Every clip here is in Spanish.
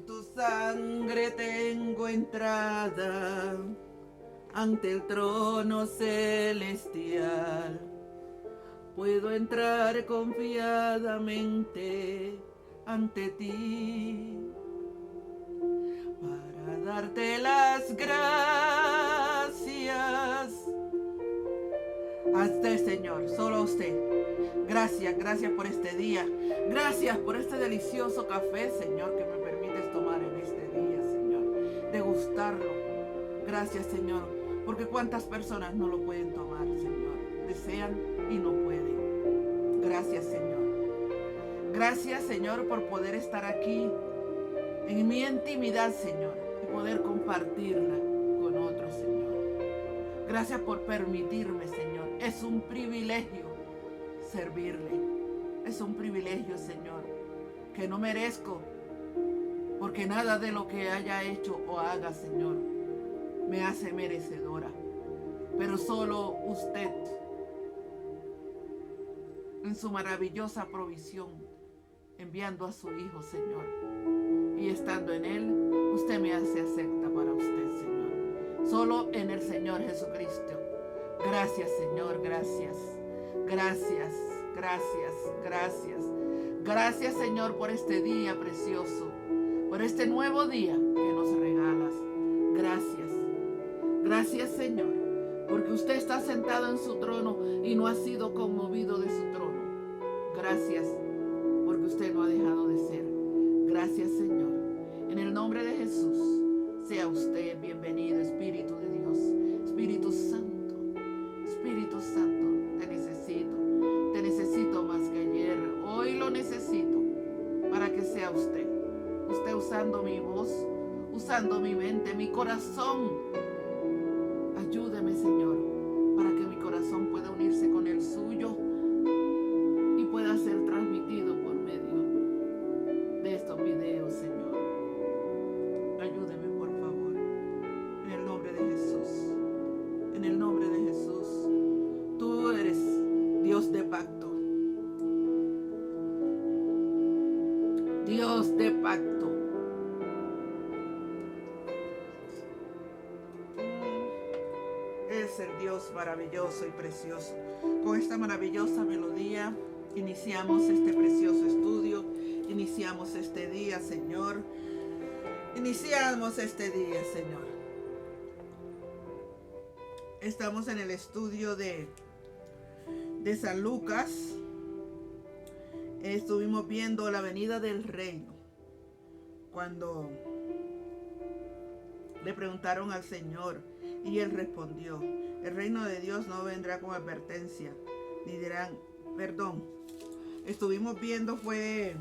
tu sangre tengo entrada ante el trono celestial. Puedo entrar confiadamente ante ti para darte las gracias. A usted, Señor, solo a usted. Gracias, gracias por este día. Gracias por este delicioso café, Señor, que me permites tomar en este día, Señor. Degustarlo. Gracias, Señor, porque cuántas personas no lo pueden tomar, Señor. Desean y no pueden. Gracias, Señor. Gracias, Señor, por poder estar aquí en mi intimidad, Señor, y poder compartirla con otros, Señor. Gracias por permitirme, Señor. Es un privilegio servirle. Es un privilegio, Señor, que no merezco, porque nada de lo que haya hecho o haga, Señor, me hace merecedora. Pero solo usted, en su maravillosa provisión, enviando a su Hijo, Señor, y estando en Él, usted me hace acepta para usted, Señor. Solo en el Señor Jesucristo. Gracias, Señor, gracias. Gracias, gracias, gracias. Gracias, Señor, por este día precioso, por este nuevo día que nos regalas. Gracias. Gracias, Señor, porque usted está sentado en su trono y no ha sido conmovido de su trono. Gracias, porque usted no ha dejado de ser. Gracias, Señor. En el nombre de Jesús, sea usted bienvenido, Espíritu de Dios. Espíritu Santo, Espíritu Santo, te necesito más que ayer. Hoy lo necesito para que sea usted. Usted usando mi voz, usando mi mente, mi corazón. Ayúdeme, Señor, para que mi corazón pueda unirse con el suyo y pueda ser transmitido por medio de estos videos, Señor. Ayúdeme, por favor, en el nombre de Jesús. En el nombre de Jesús. Tú eres Dios de pacto. Dios de pacto. Es el Dios maravilloso y precioso. Con esta maravillosa melodía iniciamos este precioso estudio. Iniciamos este día, Señor. Iniciamos este día, Señor. Estamos en el estudio de San Lucas. Estuvimos viendo la venida del reino. Cuando le preguntaron al Señor y Él respondió: el reino de Dios no vendrá con advertencia, ni dirán perdón. Estuvimos viendo fue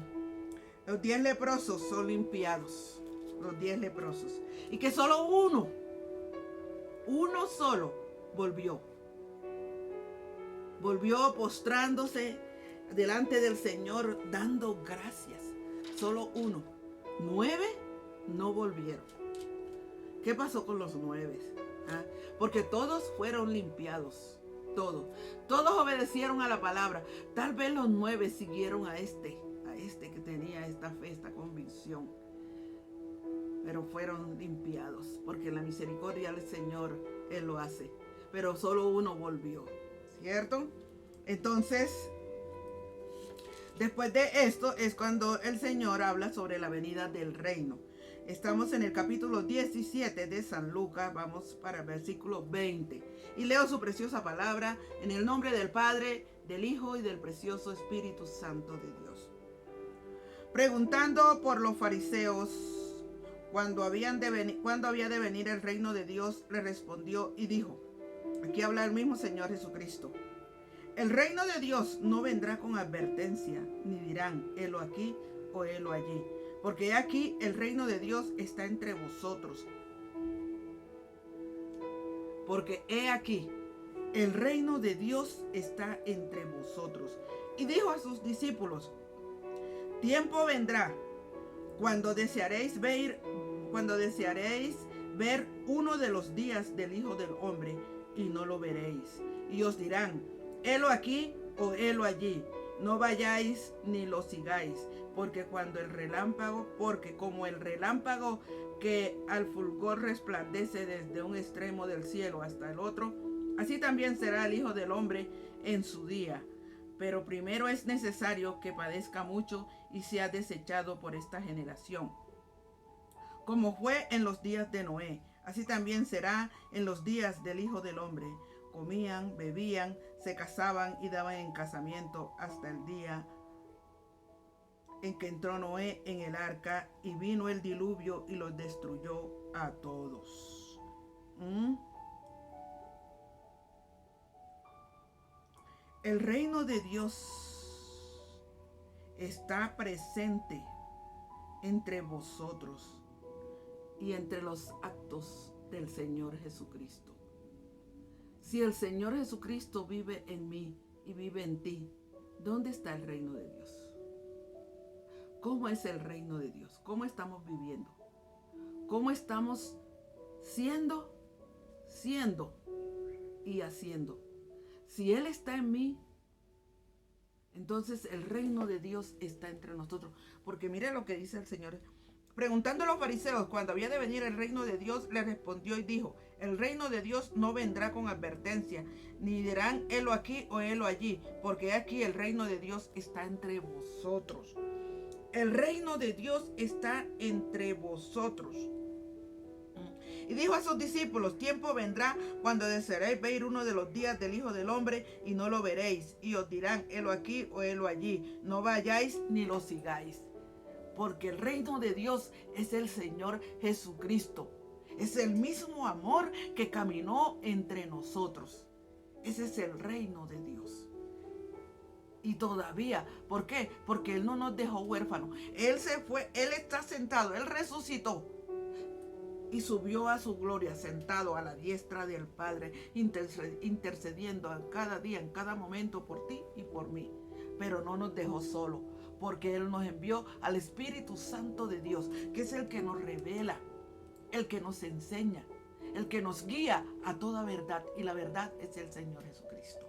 los 10 leprosos son limpiados. Los 10 leprosos. Y que solo uno solo volvió postrándose delante del Señor, dando gracias. Solo uno. 9 no volvieron. ¿Qué pasó con los 9? Porque todos fueron limpiados. Todos obedecieron a la palabra. Tal vez los 9 siguieron a este que tenía esta fe, esta convicción. Pero fueron limpiados, porque la misericordia del Señor, Él lo hace. Pero solo uno volvió, ¿cierto? Entonces, después de esto es cuando el Señor habla sobre la venida del reino. Estamos en el capítulo 17 de San Lucas, vamos para el versículo 20. Y leo su preciosa palabra en el nombre del Padre, del Hijo y del precioso Espíritu Santo de Dios. Preguntando por los fariseos cuándo había de venir el reino de Dios, le respondió y dijo, aquí habla el mismo Señor Jesucristo: el reino de Dios no vendrá con advertencia, ni dirán, helo aquí o helo allí, porque aquí el reino de Dios está entre vosotros. Porque he aquí, el reino de Dios está entre vosotros. Y dijo a sus discípulos: tiempo vendrá cuando desearéis ver uno de los días del Hijo del Hombre y no lo veréis. Y os dirán, helo aquí o helo allí. No vayáis ni lo sigáis. porque como el relámpago que al fulgor resplandece desde un extremo del cielo hasta el otro, así también será el Hijo del Hombre en su día. Pero primero es necesario que padezca mucho y sea desechado por esta generación. Como fue en los días de Noé, así también será en los días del Hijo del Hombre. Comían, bebían, se casaban y daban en casamiento hasta el día en que entró Noé en el arca y vino el diluvio y los destruyó a todos. El reino de Dios está presente entre vosotros y entre los actos del Señor Jesucristo. Si el Señor Jesucristo vive en mí y vive en ti, ¿dónde está el reino de Dios? ¿Cómo es el reino de Dios? ¿Cómo estamos viviendo? ¿Cómo estamos siendo y haciendo? Si Él está en mí, entonces el reino de Dios está entre nosotros. Porque mire lo que dice el Señor. Preguntando a los fariseos cuándo había de venir el reino de Dios, le respondió y dijo: el reino de Dios no vendrá con advertencia, ni dirán helo aquí o helo allí, porque aquí el reino de Dios está entre vosotros. El reino de Dios está entre vosotros. Y dijo a sus discípulos: tiempo vendrá cuando desearéis ver uno de los días del Hijo del Hombre y no lo veréis, y os dirán helo aquí o helo allí, no vayáis ni lo sigáis. Porque el reino de Dios es el Señor Jesucristo. Es el mismo amor que caminó entre nosotros. Ese es el reino de Dios. Y todavía, ¿por qué? Porque Él no nos dejó huérfanos. Él se fue, Él está sentado, Él resucitó y subió a su gloria, sentado a la diestra del Padre, intercediendo en cada día, en cada momento por ti y por mí. Pero no nos dejó solo, porque Él nos envió al Espíritu Santo de Dios, que es el que nos revela, el que nos enseña, el que nos guía a toda verdad. Y la verdad es el Señor Jesucristo,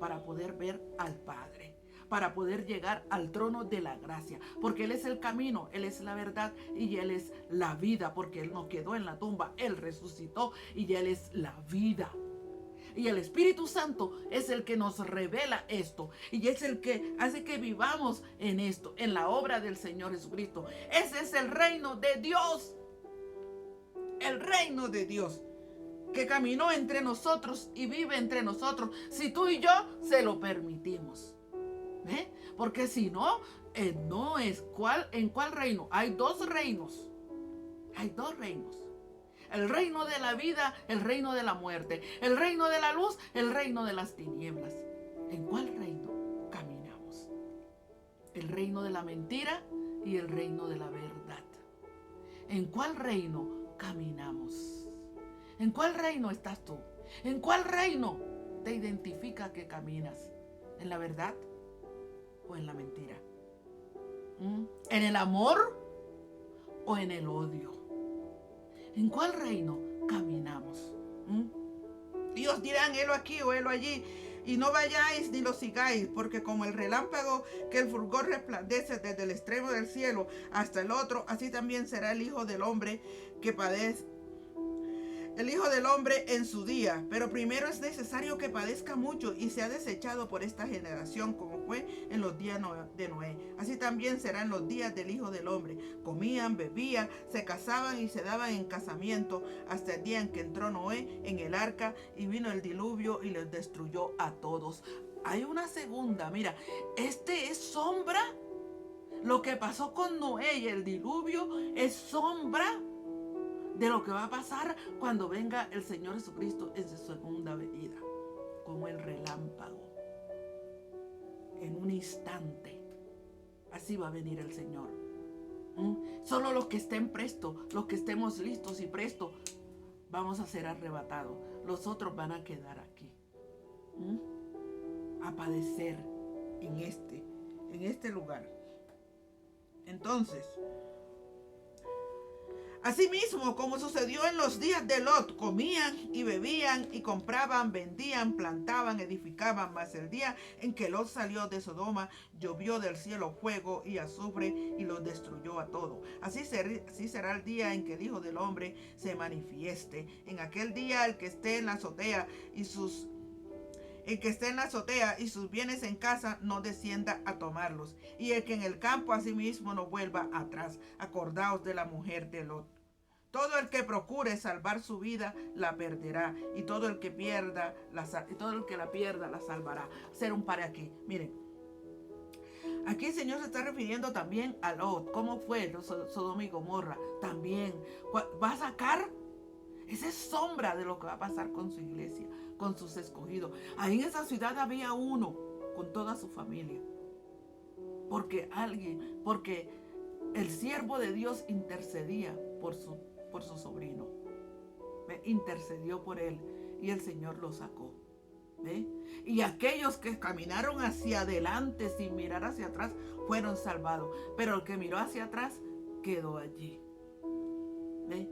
para poder ver al Padre, para poder llegar al trono de la gracia, porque Él es el camino, Él es la verdad y Él es la vida, porque Él no quedó en la tumba, Él resucitó y Él es la vida. Y el Espíritu Santo es el que nos revela esto. Y es el que hace que vivamos en esto, en la obra del Señor Jesucristo. Ese es el reino de Dios. El reino de Dios, que caminó entre nosotros y vive entre nosotros, si tú y yo se lo permitimos. Porque si no, no es ¿en cuál reino? Hay dos reinos. Hay dos reinos. El reino de la vida, el reino de la muerte. El reino de la luz, el reino de las tinieblas. ¿En cuál reino caminamos? El reino de la mentira y el reino de la verdad. ¿En cuál reino caminamos? ¿En cuál reino estás tú? ¿En cuál reino te identifica que caminas? ¿En la verdad o en la mentira? ¿En el amor o en el odio? ¿En cuál reino caminamos? Y os dirán helo aquí o helo allí, y no vayáis ni lo sigáis, porque como el relámpago que el fulgor resplandece desde el extremo del cielo hasta el otro, así también será el Hijo del Hombre que padece. El Hijo del Hombre en su día. Pero primero es necesario que padezca mucho y sea desechado por esta generación, como fue en los días de Noé. Así también serán los días del Hijo del Hombre. Comían, bebían, se casaban y se daban en casamiento hasta el día en que entró Noé en el arca y vino el diluvio y les destruyó a todos. Hay una segunda, mira, este es sombra. Lo que pasó con Noé y el diluvio es sombra de lo que va a pasar cuando venga el Señor Jesucristo en su segunda venida, como el relámpago, en un instante. Así va a venir el Señor. Solo los que estén prestos, los que estemos listos y prestos, vamos a ser arrebatados. Los otros van a quedar aquí, a padecer en este lugar. Entonces, Asimismo, como sucedió en los días de Lot, comían y bebían y compraban, vendían, plantaban, edificaban. Mas el día en que Lot salió de Sodoma, llovió del cielo fuego y azufre y los destruyó a todos. Así será el día en que el Hijo del Hombre se manifieste. En aquel día el que esté en la azotea y sus bienes en casa no descienda a tomarlos, y el que en el campo asimismo no vuelva atrás. Acordaos de la mujer de Lot. Todo el que procure salvar su vida la perderá, y todo el que la pierda la salvará. Hacer un par aquí. Miren, aquí el Señor se está refiriendo también a Lot. ¿Cómo fue Sodoma y Gomorra? También va a sacar. Esa es sombra de lo que va a pasar con su iglesia, con sus escogidos. Ahí en esa ciudad había uno con toda su familia. Porque el siervo de Dios intercedía por su sobrino. Intercedió por él y el Señor lo sacó. ¿Ve? Y aquellos que caminaron hacia adelante sin mirar hacia atrás fueron salvados. Pero el que miró hacia atrás quedó allí. ¿Ve?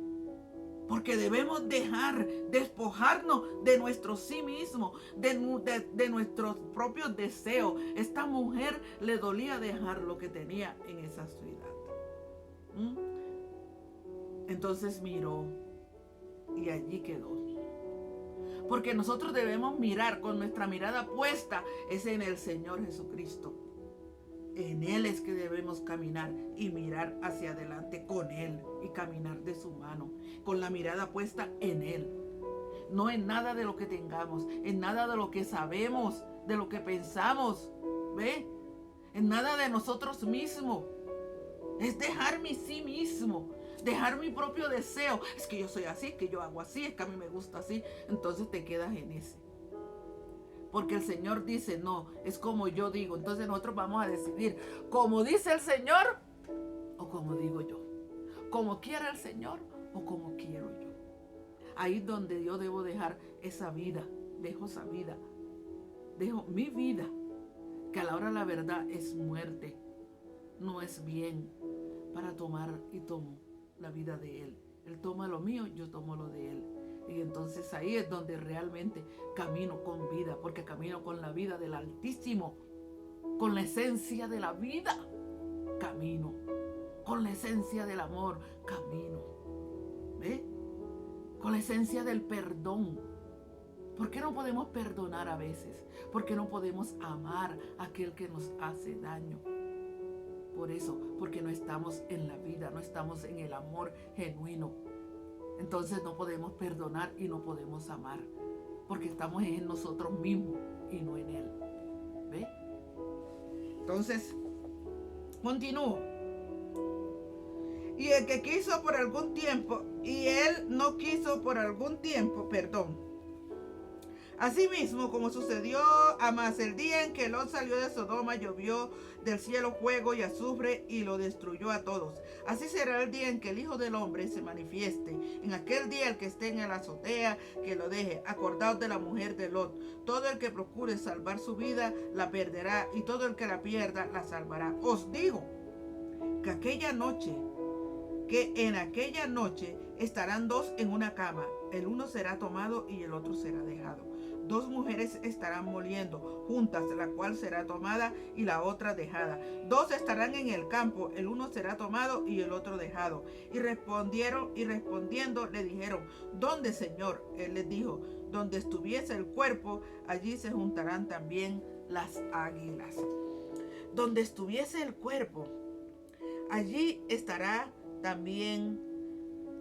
Porque debemos despojarnos de nuestro sí mismo, de nuestros propios deseos. Esta mujer le dolía dejar lo que tenía en esa ciudad. Entonces miró y allí quedó. Porque nosotros debemos mirar con nuestra mirada puesta es en el Señor Jesucristo. En Él es que debemos caminar y mirar hacia adelante con Él y caminar de su mano, con la mirada puesta en Él. No en nada de lo que tengamos, en nada de lo que sabemos, de lo que pensamos, ¿ve? En nada de nosotros mismos. Es dejar mi sí mismo, dejar mi propio deseo. Es que yo soy así, es que yo hago así, es que a mí me gusta así. Entonces te quedas en ese. Porque el Señor dice, no, es como yo digo. Entonces nosotros vamos a decidir como dice el Señor o como digo yo. Como quiera el Señor o como quiero yo. Ahí es donde yo debo dejar esa vida. Dejo esa vida. Dejo mi vida. Que a la hora de la verdad es muerte. No es bien para tomar y tomo la vida de Él. Él toma lo mío, yo tomo lo de Él. Y entonces ahí es donde realmente camino con vida, porque camino con la vida del Altísimo, con la esencia de la vida, camino, con la esencia del amor, camino, ¿ve? Con la esencia del perdón. ¿Por qué no podemos perdonar a veces? ¿Por qué no podemos amar a aquel que nos hace daño? Por eso, porque no estamos en la vida, no estamos en el amor genuino. Entonces no podemos perdonar y no podemos amar, porque estamos en nosotros mismos y no en Él. ¿Ve? Entonces, continúo. Y el que quiso por algún tiempo, y él no quiso por algún tiempo, perdón. Asimismo, como sucedió a más el día en que Lot salió de Sodoma, llovió del cielo fuego y azufre y lo destruyó a todos. Así será el día en que el Hijo del Hombre se manifieste. En aquel día el que esté en la azotea, que lo deje. Acordaos de la mujer de Lot. Todo el que procure salvar su vida, la perderá, y todo el que la pierda, la salvará. Os digo que en aquella noche estarán dos en una cama. El uno será tomado y el otro será dejado. Dos mujeres estarán moliendo juntas, la cual será tomada y la otra dejada. Dos estarán en el campo, el uno será tomado y el otro dejado. Y respondiendo le dijeron, ¿dónde, Señor? Él les dijo, donde estuviese el cuerpo, allí se juntarán también las águilas. Donde estuviese el cuerpo, allí estará también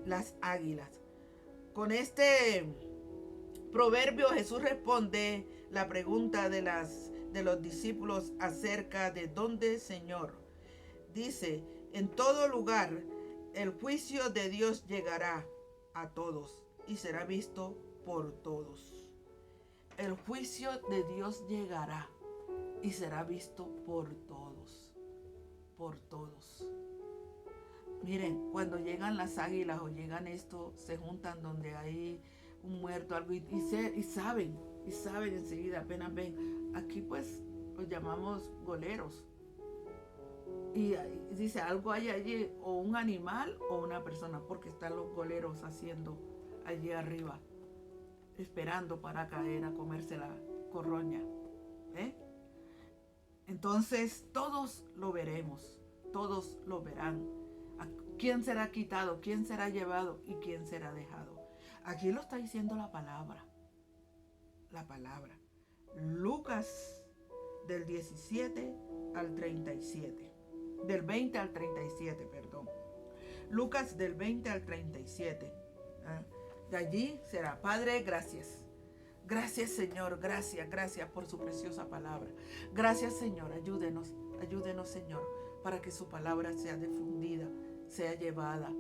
las águilas. Con este proverbio Jesús responde la pregunta de los discípulos acerca de dónde, Señor. Dice, en todo lugar el juicio de Dios llegará a todos y será visto por todos. El juicio de Dios llegará y será visto por todos. Por todos. Miren, cuando llegan las águilas o llegan esto, se juntan donde hay un muerto, algo, y saben enseguida, apenas ven. Aquí pues los llamamos goleros. Y dice, algo hay allí, o un animal o una persona, porque están los goleros haciendo allí arriba, esperando para caer a comerse la corroña. ¿Eh? Entonces todos lo veremos, todos lo verán. ¿Quién será quitado? ¿Quién será llevado? ¿Y quién será dejado? Aquí lo está diciendo la palabra. La palabra. Lucas del 17 al 37. Del 20 al 37, perdón. Lucas del 20 al 37. De allí será. Padre, gracias. Gracias, Señor. Gracias por su preciosa palabra. Gracias, Señor. Ayúdenos, Señor, para que su palabra sea difundida, sea llevada,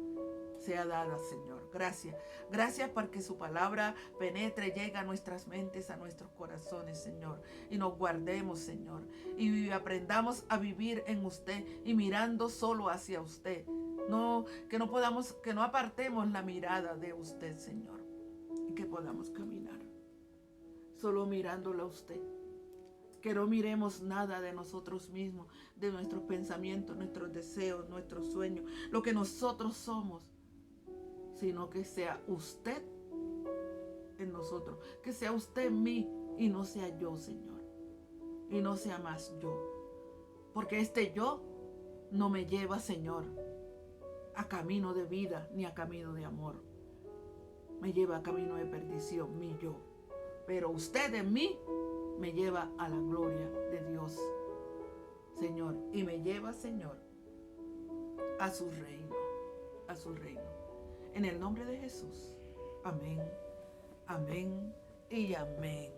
sea dada, Señor. Gracias porque su palabra penetre, llega a nuestras mentes, a nuestros corazones, Señor. Y nos guardemos, Señor. Y aprendamos a vivir en usted y mirando solo hacia usted. Que no apartemos la mirada de usted, Señor. Y que podamos caminar solo mirándolo a usted. Que no miremos nada de nosotros mismos, de nuestros pensamientos, nuestros deseos, nuestros sueños, lo que nosotros somos, sino que sea usted en nosotros, que sea usted en mí y no sea yo, Señor, y no sea más yo, porque este yo no me lleva, Señor, a camino de vida ni a camino de amor, me lleva a camino de perdición, mi yo, pero usted en mí me lleva a la gloria de Dios, Señor, y me lleva, Señor, a su reino, a su reino. En el nombre de Jesús. Amén, amén y amén.